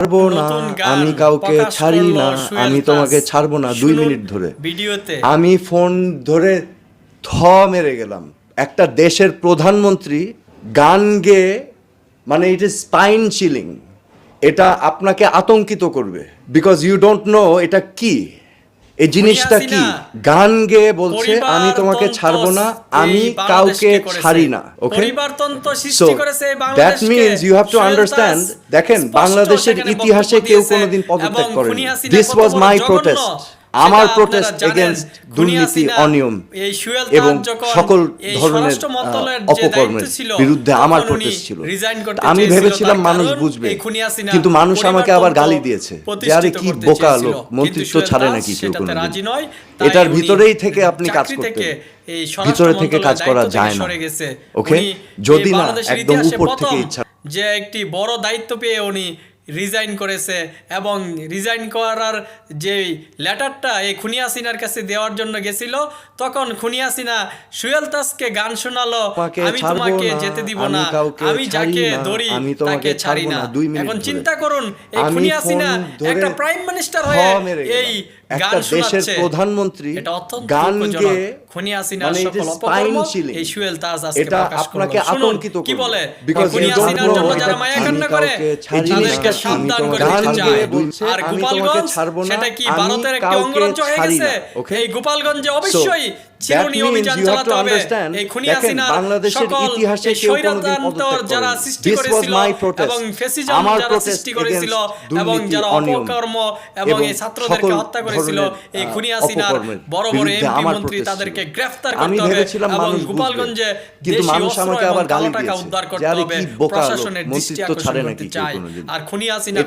ছাড়বো না, আমি কাউকে ছাড়ি না, আমি তোমাকে ছাড়বো না। 2 মিনিট ধরে ভিডিওতে আমি ফোন ধরে থ মেরে গেলাম। একটা দেশের প্রধানমন্ত্রী গান গেয়ে, মানে ইট ইজ স্পাইন চিলিং। এটা আপনাকে আতঙ্কিত করবে, বিকজ ইউ ডোন্ট নো এটা কি, এই জিনিসটা কি। গান গেয়ে বলছে আমি তোমাকে ছাড়বো না, আমি কাউকে ছাড়ি না। Okay, so that means you have to understand. দেখেন, বাংলাদেশের ইতিহাসে কেউ কোনোদিন পদত্যাগ করেনি। দিস ওয়াজ মাই প্রোটেস্ট, আমার প্রোটেস্ট এগেইনস্ট দুর্নীতি, অনিয়ম এবং সকল ধরনের অপকর্মের বিরুদ্ধে আমার প্রোটেস্ট ছিল। আমি ভেবেছিলাম মানুষ বুঝবে, কিন্তু মানুষ আমাকে আবার গালি দিয়েছে যে আরে কি বোকা লোক, মন্ত্রিত্ব ছাড়ে নাকি কেউ কোনোদিন। এটার ভিতরেই থেকে আপনি কাজ করতেন, ভিতরে থেকে কাজ করা যায় না। ওকে, যদি না একদম উপর থেকে ইচ্ছা। যে একটি বড় দায়িত্ব পেয়ে উনি রিজাইন করেছে, এবং রিজাইন করার যে লেটারটা এই খুনি হাসিনার কাছে দেওয়ার জন্য গেছিল, তখন খুনি হাসিনা সুয়েল তাজকে গান শোনালো, আমি তোমাকে যেতে দিব না, আমি যাকে ধরি তাকে ছাড়ি না। এখন চিন্তা করুন, এই খুনি হাসিনা একটা প্রাইম মিনিস্টার হয়ে এই একটা দেশের প্রধানমন্ত্রী গান গেয়ে, খুনি হাসিনার সকল অপকর্ম এই সুয়েল তাজ আজকে প্রকাশ করলো। শুনুন কি বলে, খুনি হাসিনার জন্য যারা মায়া কান্না করে তাদেরকে সাবধান করে দিতে চায়। আর গোপালগঞ্জ, সেটা কি ভারতের একটি অঙ্গরাজ্য হয়ে গেছে? এই গোপালগঞ্জে অবশ্যই চিরুনি অভিযান চালাতে হবে। এই খুনি হাসিনা সকল এই স্বৈরতন্ত্র যারা সৃষ্টি করেছিল এবং ফ্যাসিজম যারা সৃষ্টি করেছিল এবং যারা অপকর্ম এবং এই ছাত্রদেরকে হত্যা করেছিল, এই খুনি হাসিনার বড় বড় এমপি মন্ত্রী তাদেরকে গ্রেফতার করতে হবে এবং গোপালগঞ্জে দেশীয় অস্ত্র এবং কালো টাকা উদ্ধার করতে হবে। প্রশাসনের দৃষ্টি আকর্ষণ করতে চাই। আর খুনি হাসিনা